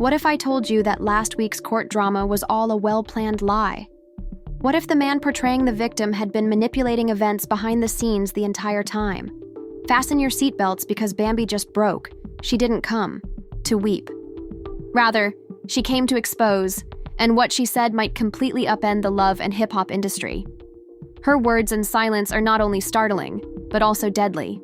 What if I told you that last week's court drama was all a well-planned lie? What if the man portraying the victim had been manipulating events behind the scenes the entire time? Fasten your seatbelts because Bambi just broke. She didn't come to weep. Rather, she came to expose, and what she said might completely upend the love and hip-hop industry. Her words and silence are not only startling, but also deadly.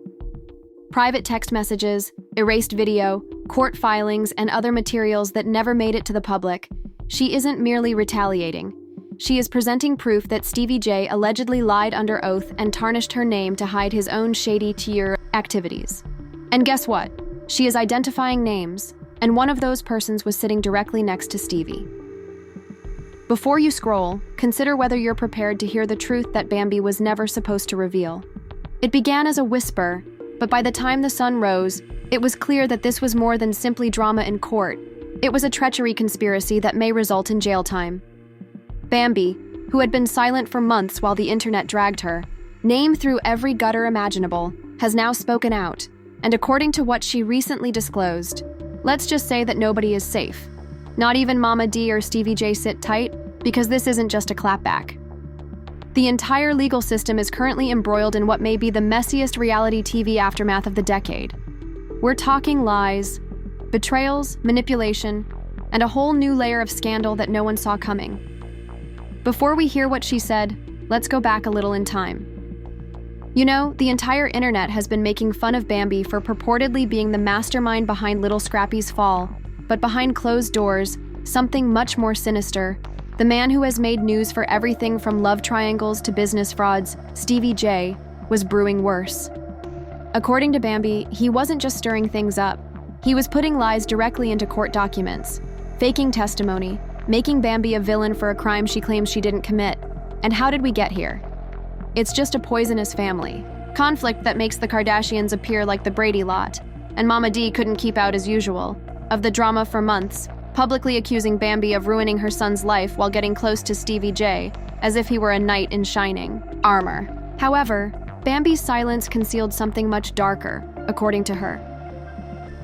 Private text messages, erased video, court filings, and other materials that never made it to the public. She isn't merely retaliating. She is presenting proof that Stevie J allegedly lied under oath and tarnished her name to hide his own shady tier activities. And guess what? She is identifying names, and one of those persons was sitting directly next to Stevie. Before you scroll, consider whether you're prepared to hear the truth that Bambi was never supposed to reveal. It began as a whisper, but by the time the sun rose, it was clear that this was more than simply drama in court. It was a treachery conspiracy that may result in jail time. Bambi, who had been silent for months while the internet dragged her, named through every gutter imaginable, has now spoken out, and according to what she recently disclosed, let's just say that nobody is safe. Not even Mama D or Stevie J sit tight, because this isn't just a clapback. The entire legal system is currently embroiled in what may be the messiest reality TV aftermath of the decade. We're talking lies, betrayals, manipulation, and a whole new layer of scandal that no one saw coming. Before we hear what she said, let's go back a little in time. You know, the entire internet has been making fun of Bambi for purportedly being the mastermind behind Little Scrappy's fall, but behind closed doors, something much more sinister. The man who has made news for everything from love triangles to business frauds, Stevie J, was brewing worse. According to Bambi, he wasn't just stirring things up. He was putting lies directly into court documents, faking testimony, making Bambi a villain for a crime she claims she didn't commit. And how did we get here? It's just a poisonous family. Conflict that makes the Kardashians appear like the Brady lot. And Mama D couldn't keep out as usual. Of the drama for months, publicly accusing Bambi of ruining her son's life while getting close to Stevie J, as if he were a knight in shining armor. However, Bambi's silence concealed something much darker, according to her.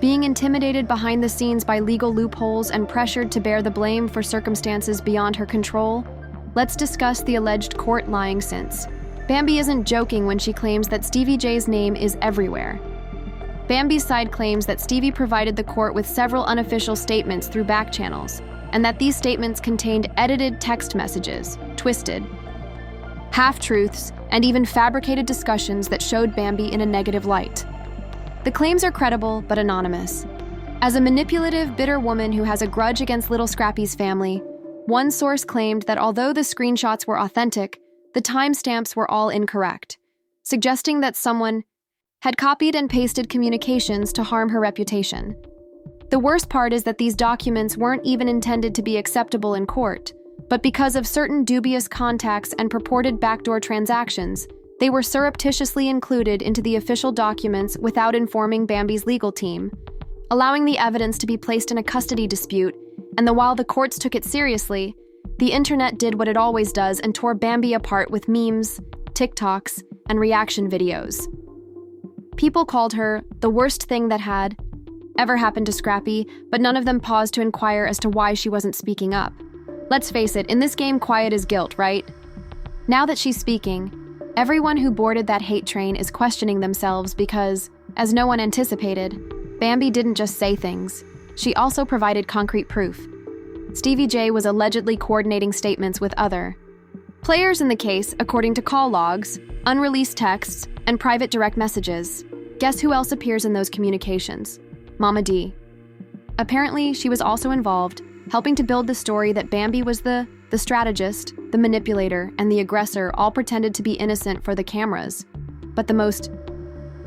Being intimidated behind the scenes by legal loopholes and pressured to bear the blame for circumstances beyond her control, let's discuss the alleged court lying since. Bambi isn't joking when she claims that Stevie J's name is everywhere. Bambi's side claims that Stevie provided the court with several unofficial statements through back channels, and that these statements contained edited text messages, twisted, half-truths, and even fabricated discussions that showed Bambi in a negative light. The claims are credible but anonymous. As a manipulative, bitter woman who has a grudge against Little Scrappy's family, one source claimed that although the screenshots were authentic, the timestamps were all incorrect, suggesting that someone had copied and pasted communications to harm her reputation. The worst part is that these documents weren't even intended to be acceptable in court, but because of certain dubious contacts and purported backdoor transactions, they were surreptitiously included into the official documents without informing Bambi's legal team, allowing the evidence to be placed in a custody dispute, and while the courts took it seriously, the internet did what it always does and tore Bambi apart with memes, TikToks, and reaction videos. People called her the worst thing that had ever happened to Scrappy, but none of them paused to inquire as to why she wasn't speaking up. Let's face it, in this game, quiet is guilt, right? Now that she's speaking, everyone who boarded that hate train is questioning themselves because, as no one anticipated, Bambi didn't just say things. She also provided concrete proof. Stevie J was allegedly coordinating statements with other players in the case, according to call logs, unreleased texts, and private direct messages. Guess who else appears in those communications? Mama D. Apparently, she was also involved, helping to build the story that Bambi was the strategist, the manipulator, and the aggressor all pretended to be innocent for the cameras. But the most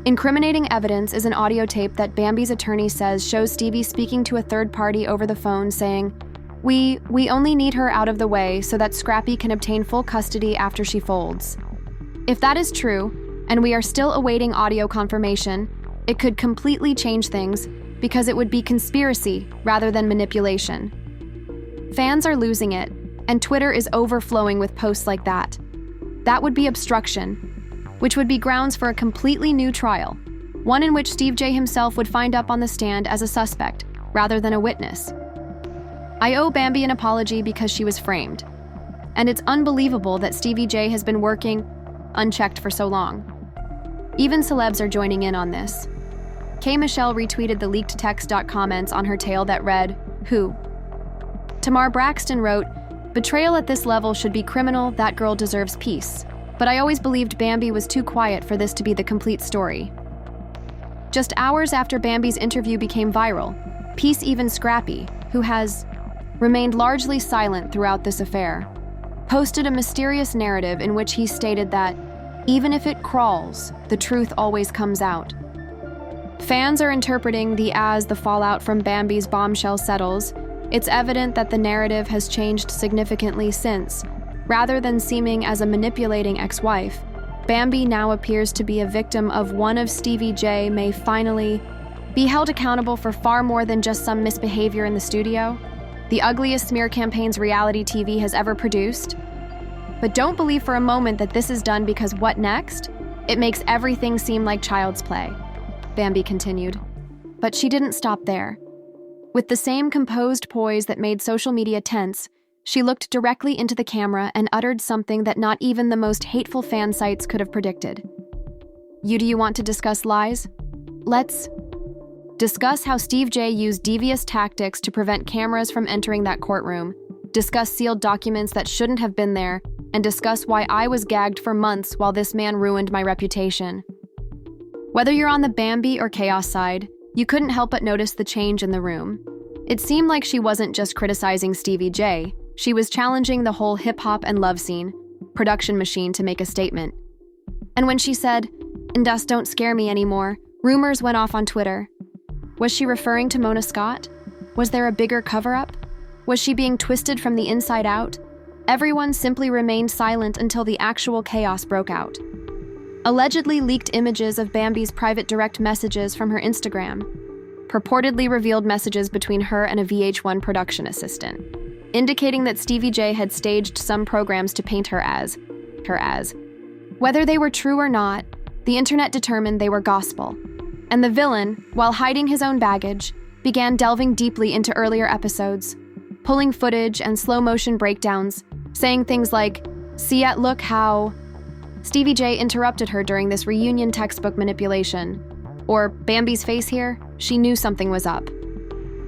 incriminating evidence is an audio tape that Bambi's attorney says shows Stevie speaking to a third party over the phone saying, We only need her out of the way so that Scrappy can obtain full custody after she folds. If that is true, and we are still awaiting audio confirmation, it could completely change things because it would be conspiracy rather than manipulation. Fans are losing it, and Twitter is overflowing with posts like that. That would be obstruction, which would be grounds for a completely new trial, one in which Steve J himself would find up on the stand as a suspect rather than a witness. I owe Bambi an apology because she was framed. And it's unbelievable that Stevie J has been working unchecked for so long. Even celebs are joining in on this. K. Michelle retweeted the leaked text. Comments on her tale that read, "Who?" Tamar Braxton wrote, "Betrayal at this level should be criminal, that girl deserves peace. But I always believed Bambi was too quiet for this to be the complete story." Just hours after Bambi's interview became viral, Peace Even Scrappy, who has remained largely silent throughout this affair, posted a mysterious narrative in which he stated that, even if it crawls, the truth always comes out. Fans are interpreting as the fallout from Bambi's bombshell settles. It's evident that the narrative has changed significantly since. Rather than seeming as a manipulating ex-wife, Bambi now appears to be a victim of one of Stevie J may finally be held accountable for far more than just some misbehavior in the studio. The ugliest smear campaigns reality TV has ever produced. But don't believe for a moment that this is done because what next? It makes everything seem like child's play, Bambi continued. But she didn't stop there. With the same composed poise that made social media tense, she looked directly into the camera and uttered something that not even the most hateful fan sites could have predicted. Do you want to discuss lies? Let's discuss how Steve J used devious tactics to prevent cameras from entering that courtroom, discuss sealed documents that shouldn't have been there, and discuss why I was gagged for months while this man ruined my reputation. Whether you're on the Bambi or chaos side, you couldn't help but notice the change in the room. It seemed like she wasn't just criticizing Stevie J, she was challenging the whole hip-hop and love scene, production machine to make a statement. And when she said, "And dust don't scare me anymore," rumors went off on Twitter. Was she referring to Mona Scott? Was there a bigger cover-up? Was she being twisted from the inside out? Everyone simply remained silent until the actual chaos broke out. Allegedly leaked images of Bambi's private direct messages from her Instagram purportedly revealed messages between her and a VH1 production assistant, indicating that Stevie J had staged some programs to paint her as. Whether they were true or not, the internet determined they were gospel. And the villain, while hiding his own baggage, began delving deeply into earlier episodes, pulling footage and slow-motion breakdowns, saying things like, "See at look how..." Stevie J interrupted her during this reunion textbook manipulation. Or, "Bambi's face here, she knew something was up."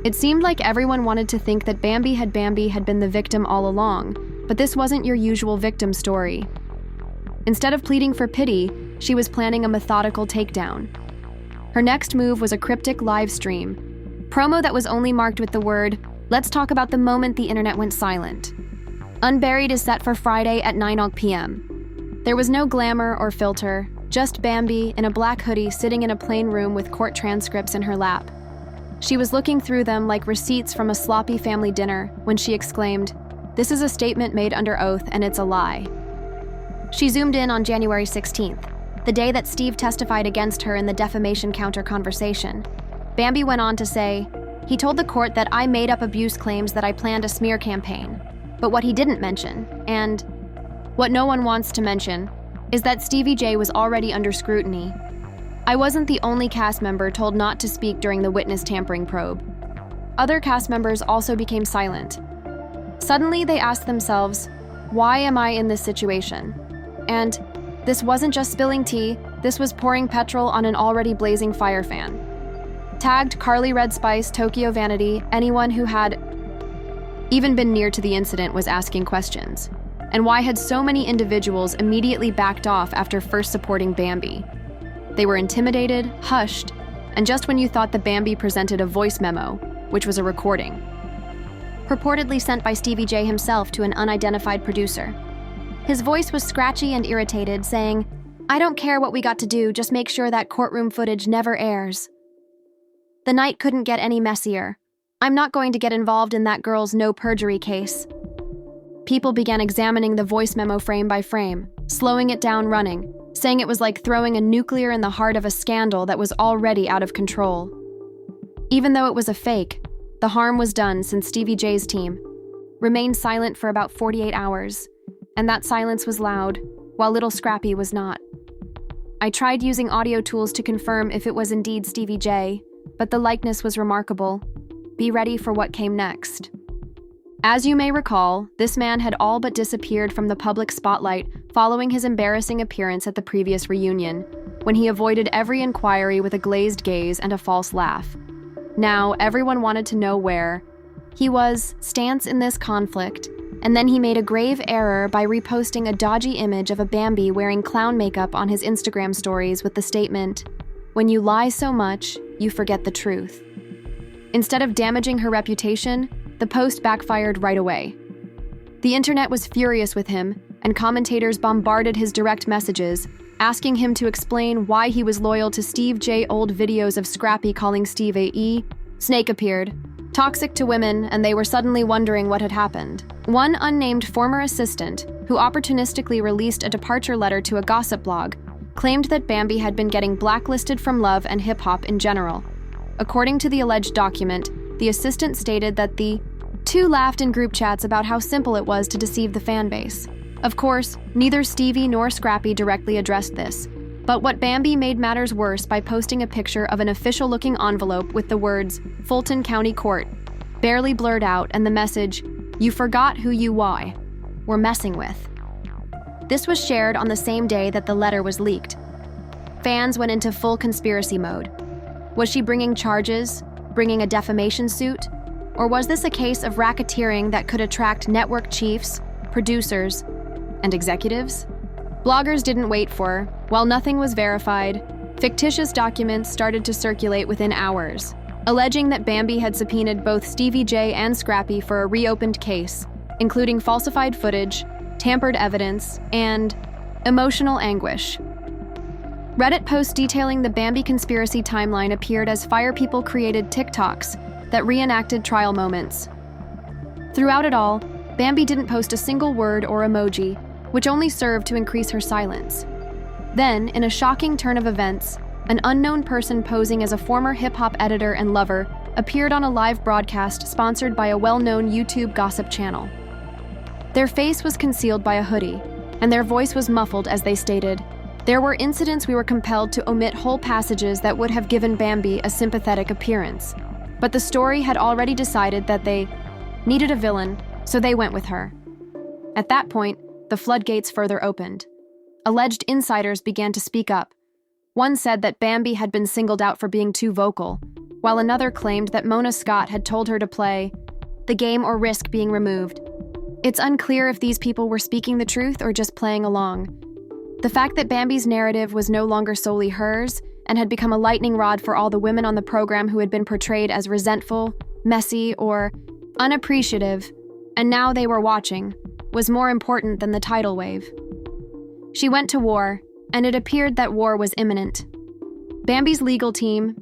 It seemed like everyone wanted to think that Bambi had been the victim all along, but this wasn't your usual victim story. Instead of pleading for pity, she was planning a methodical takedown. Her next move was a cryptic live stream, promo that was only marked with the word, "Let's talk about the moment the internet went silent." Unburied is set for Friday at 9 p.m. There was no glamour or filter, just Bambi in a black hoodie sitting in a plain room with court transcripts in her lap. She was looking through them like receipts from a sloppy family dinner when she exclaimed, "This is a statement made under oath and it's a lie." She zoomed in on January 16th, the day that Steve testified against her in the defamation counter conversation. Bambi went on to say, "He told the court that I made up abuse claims that I planned a smear campaign. But what he didn't mention, and what no one wants to mention, is that Stevie J was already under scrutiny. I wasn't the only cast member told not to speak during the witness tampering probe. Other cast members also became silent. Suddenly they asked themselves, why am I in this situation? And this wasn't just spilling tea, this was pouring petrol on an already blazing fire fan. Tagged Carly Red Spice, Tokyo Vanity, anyone who had even been near to the incident was asking questions. And why had so many individuals immediately backed off after first supporting Bambi? They were intimidated, hushed, and just when you thought the Bambi presented a voice memo, which was a recording, purportedly sent by Stevie J himself to an unidentified producer. His voice was scratchy and irritated, saying, "I don't care what we got to do, just make sure that courtroom footage never airs." The night couldn't get any messier. I'm not going to get involved in that girl's no perjury case. People began examining the voice memo frame by frame, slowing it down running, saying it was like throwing a nuclear in the heart of a scandal that was already out of control. Even though it was a fake, the harm was done since Stevie J's team remained silent for about 48 hours, and that silence was loud, while Little Scrappy was not. I tried using audio tools to confirm if it was indeed Stevie J, but the likeness was remarkable. Be ready for what came next. As you may recall, this man had all but disappeared from the public spotlight following his embarrassing appearance at the previous reunion, when he avoided every inquiry with a glazed gaze and a false laugh. Now, everyone wanted to know where he was, stance in this conflict, and then he made a grave error by reposting a dodgy image of a Bambi wearing clown makeup on his Instagram stories with the statement, "When you lie so much, you forget the truth." Instead of damaging her reputation, the post backfired right away. The internet was furious with him, and commentators bombarded his direct messages, asking him to explain why he was loyal to Steve J. Old videos of Scrappy calling Steve a snake appeared, toxic to women, and they were suddenly wondering what had happened. One unnamed former assistant, who opportunistically released a departure letter to a gossip blog, claimed that Bambi had been getting blacklisted from Love and Hip Hop in general. According to the alleged document, the assistant stated that the two laughed in group chats about how simple it was to deceive the fan base. Of course, neither Stevie nor Scrappy directly addressed this, but what Bambi made matters worse by posting a picture of an official-looking envelope with the words Fulton County Court barely blurred out and the message, "You forgot who you were messing with." This was shared on the same day that the letter was leaked. Fans went into full conspiracy mode. Was she bringing charges, bringing a defamation suit? Or was this a case of racketeering that could attract network chiefs, producers, and executives? Bloggers didn't wait for, while nothing was verified, fictitious documents started to circulate within hours, alleging that Bambi had subpoenaed both Stevie J and Scrappy for a reopened case, including falsified footage, tampered evidence, and emotional anguish. Reddit posts detailing the Bambi conspiracy timeline appeared as Fire People created TikToks that reenacted trial moments. Throughout it all, Bambi didn't post a single word or emoji, which only served to increase her silence. Then, in a shocking turn of events, an unknown person posing as a former hip-hop editor and lover appeared on a live broadcast sponsored by a well-known YouTube gossip channel. Their face was concealed by a hoodie, and their voice was muffled as they stated, "There were incidents we were compelled to omit whole passages that would have given Bambi a sympathetic appearance. But the story had already decided that they needed a villain, so they went with her." At that point, the floodgates further opened. Alleged insiders began to speak up. One said that Bambi had been singled out for being too vocal, while another claimed that Mona Scott had told her to play the game or risk being removed. It's unclear if these people were speaking the truth or just playing along. The fact that Bambi's narrative was no longer solely hers and had become a lightning rod for all the women on the program who had been portrayed as resentful, messy, or unappreciative, and now they were watching, was more important than the tidal wave. She went to war, and it appeared that war was imminent. Bambi's legal team,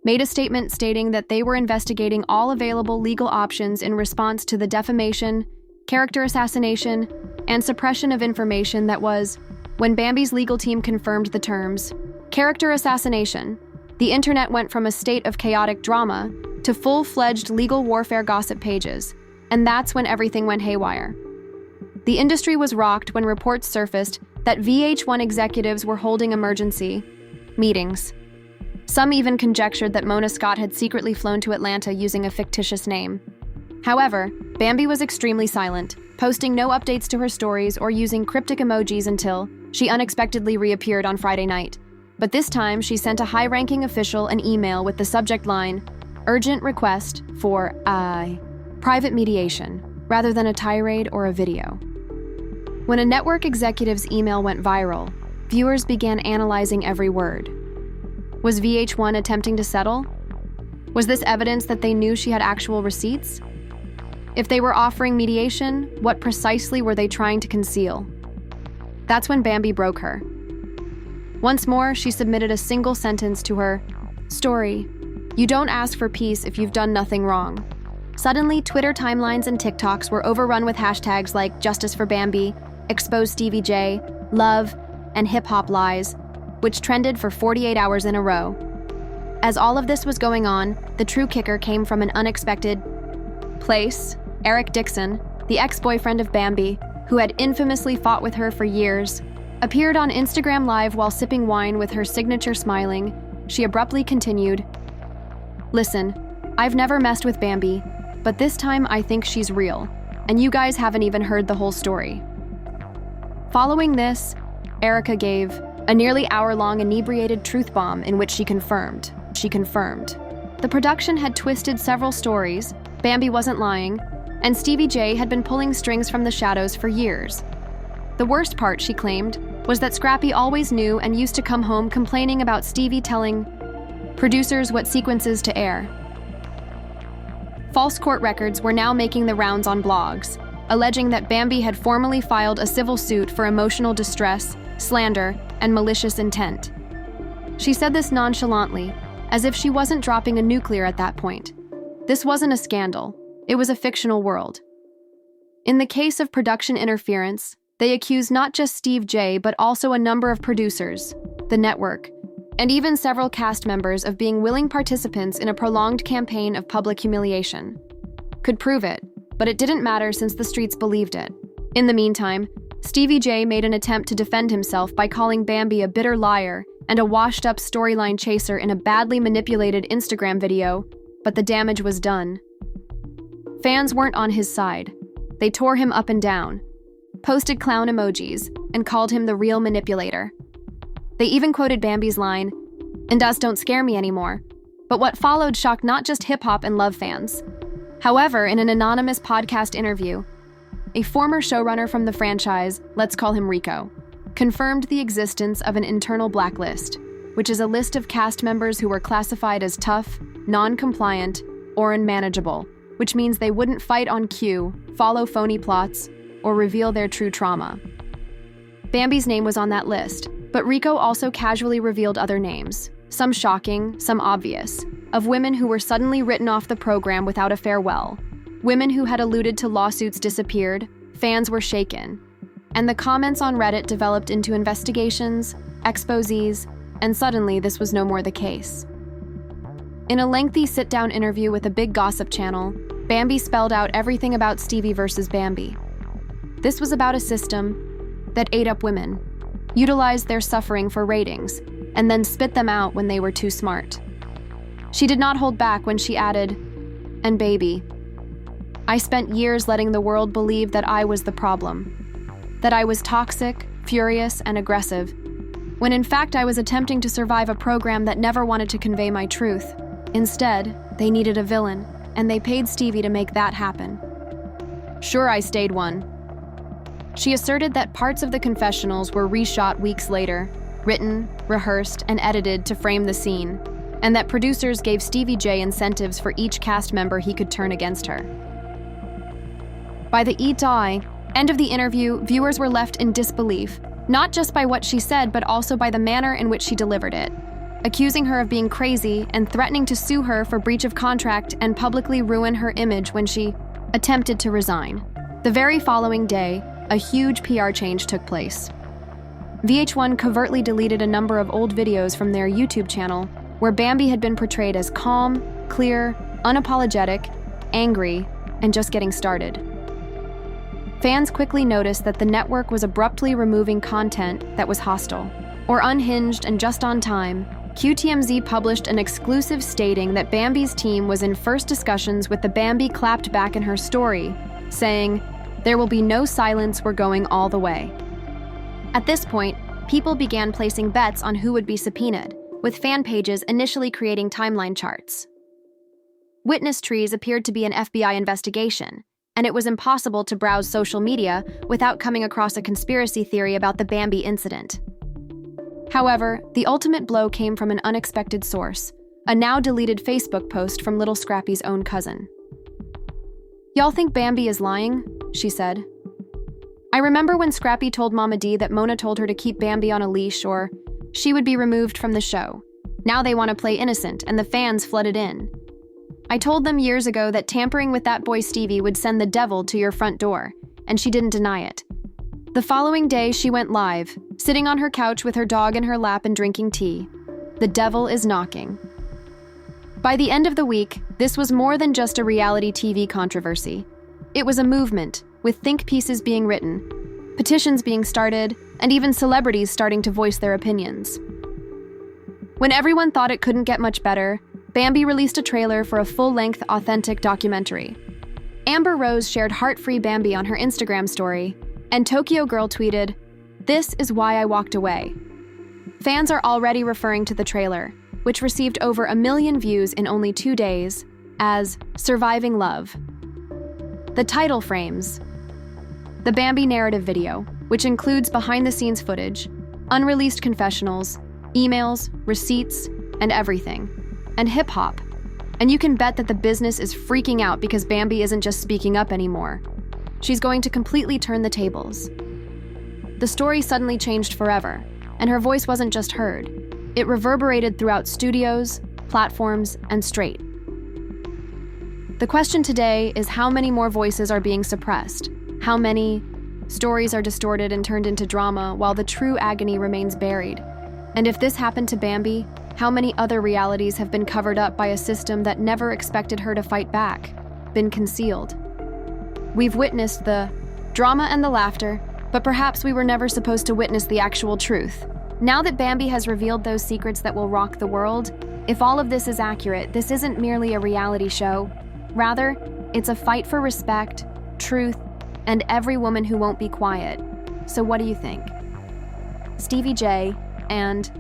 made a statement stating that they were investigating all available legal options in response to the defamation, character assassination, and suppression of information that was, when Bambi's legal team confirmed the terms, character assassination, the internet went from a state of chaotic drama to full-fledged legal warfare gossip pages, and that's when everything went haywire. The industry was rocked when reports surfaced that VH1 executives were holding emergency meetings. Some even conjectured that Mona Scott had secretly flown to Atlanta using a fictitious name. However, Bambi was extremely silent, posting no updates to her stories or using cryptic emojis until she unexpectedly reappeared on Friday night. But this time, she sent a high-ranking official an email with the subject line, "Urgent request for private mediation," rather than a tirade or a video. When a network executive's email went viral, viewers began analyzing every word. Was VH1 attempting to settle? Was this evidence that they knew she had actual receipts? If they were offering mediation, what precisely were they trying to conceal? That's when Bambi broke her. Once more, she submitted a single sentence to her story. "You don't ask for peace if you've done nothing wrong." Suddenly, Twitter timelines and TikToks were overrun with hashtags like Justice for Bambi, Expose Stevie J, Love, and Hip Hop Lies, which trended for 48 hours in a row. As all of this was going on, the true kicker came from an unexpected place. Eric Dixon, the ex-boyfriend of Bambi, who had infamously fought with her for years, appeared on Instagram Live while sipping wine with her signature smiling. She abruptly continued, "Listen, I've never messed with Bambi. but this time I think she's real, and you guys haven't even heard the whole story. Following this, Erica gave a nearly hour-long inebriated truth bomb in which she confirmed. The production had twisted several stories, Bambi wasn't lying, and Stevie J had been pulling strings from the shadows for years. The worst part, she claimed, was that Scrappy always knew and used to come home complaining about Stevie telling producers what sequences to air. False court records were now making the rounds on blogs, alleging that Bambi had formally filed a civil suit for emotional distress, slander, and malicious intent. She said this nonchalantly, as if she wasn't dropping a nuclear at that point. This wasn't a scandal. It was a fictional world. In the case of production interference, they accused not just Steve J, but also a number of producers, the network, and even several cast members of being willing participants in a prolonged campaign of public humiliation. Could prove it, but it didn't matter since the streets believed it. In the meantime, Stevie J made an attempt to defend himself by calling Bambi a bitter liar and a washed-up storyline chaser in a badly manipulated Instagram video, but the damage was done. Fans weren't on his side. They tore him up and down, posted clown emojis, and called him the real manipulator. They even quoted Bambi's line, "And us don't scare me anymore." But what followed shocked not just hip-hop and Love fans. However, in an anonymous podcast interview, a former showrunner from the franchise, let's call him Rico, confirmed the existence of an internal blacklist, which is a list of cast members who were classified as tough, non-compliant, or unmanageable, which means they wouldn't fight on cue, follow phony plots, or reveal their true trauma. Bambi's name was on that list, but Rico also casually revealed other names, some shocking, some obvious, of women who were suddenly written off the program without a farewell. Women who had alluded to lawsuits disappeared, fans were shaken, and the comments on Reddit developed into investigations, exposés, and suddenly this was no more the case. In a lengthy sit-down interview with a big gossip channel, Bambi spelled out everything about Stevie versus Bambi. This was about a system that ate up women, utilized their suffering for ratings, and then spit them out when they were too smart. She did not hold back when she added, "And baby, I spent years letting the world believe that I was the problem, that I was toxic, furious, and aggressive, when in fact I was attempting to survive a program that never wanted to convey my truth. Instead, they needed a villain, and they paid Stevie to make that happen. Sure, I stayed one." She asserted that parts of the confessionals were reshot weeks later, written, rehearsed, and edited to frame the scene, and that producers gave Stevie J incentives for each cast member he could turn against her. By the end of the interview, viewers were left in disbelief, not just by what she said, but also by the manner in which she delivered it, accusing her of being crazy and threatening to sue her for breach of contract and publicly ruin her image when she attempted to resign. The very following day, a huge PR change took place. VH1 covertly deleted a number of old videos from their YouTube channel where Bambi had been portrayed as calm, clear, unapologetic, angry, and just getting started. Fans quickly noticed that the network was abruptly removing content that was hostile. Or unhinged and just on time, QTMZ published an exclusive stating that Bambi's team was in first discussions with the Bambi clapped back in her story, saying, "There will be no silence, we're going all the way." At this point, people began placing bets on who would be subpoenaed, with fan pages initially creating timeline charts. Witness trees appeared to be an FBI investigation, and it was impossible to browse social media without coming across a conspiracy theory about the Bambi incident. However, the ultimate blow came from an unexpected source, a now-deleted Facebook post from Little Scrappy's own cousin. "Y'all think Bambi is lying?" she said. "I remember when Scrappy told Mama D that Mona told her to keep Bambi on a leash or she would be removed from the show. Now they want to play innocent, and the fans flooded in. I told them years ago that tampering with that boy Stevie would send the devil to your front door, and she didn't deny it. The following day, she went live, sitting on her couch with her dog in her lap and drinking tea. The devil is knocking." By the end of the week, this was more than just a reality TV controversy. It was a movement, with think pieces being written, petitions being started, and even celebrities starting to voice their opinions. When everyone thought it couldn't get much better, Bambi released a trailer for a full-length, authentic documentary. Amber Rose shared heart-free Bambi on her Instagram story, and Tokyo Girl tweeted, "This is why I walked away." Fans are already referring to the trailer, which received over 1 million views in only 2 days, as Surviving Love. The title frames the Bambi narrative video, which includes behind-the-scenes footage, unreleased confessionals, emails, receipts, and everything, and hip-hop. And you can bet that the business is freaking out because Bambi isn't just speaking up anymore. She's going to completely turn the tables. The story suddenly changed forever, and her voice wasn't just heard. It reverberated throughout studios, platforms, and straight. The question today is how many more voices are being suppressed? How many stories are distorted and turned into drama while the true agony remains buried? And if this happened to Bambi, how many other realities have been covered up by a system that never expected her to fight back, been concealed? We've witnessed the drama and the laughter, but perhaps we were never supposed to witness the actual truth. Now that Bambi has revealed those secrets that will rock the world, if all of this is accurate, this isn't merely a reality show. Rather, it's a fight for respect, truth, and every woman who won't be quiet. So what do you think? Stevie J and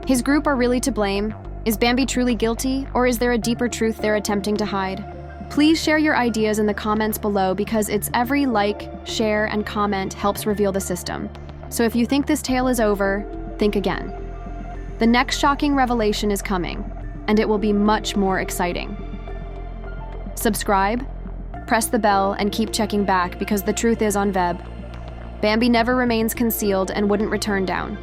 his group are really to blame? Is Bambi truly guilty, or is there a deeper truth they're attempting to hide? Please share your ideas in the comments below because it's every like, share, and comment helps reveal the system. So if you think this tale is over, think again. The next shocking revelation is coming, and it will be much more exciting. Subscribe, press the bell, and keep checking back because the truth is on Web. Bambi never remains concealed and wouldn't return down.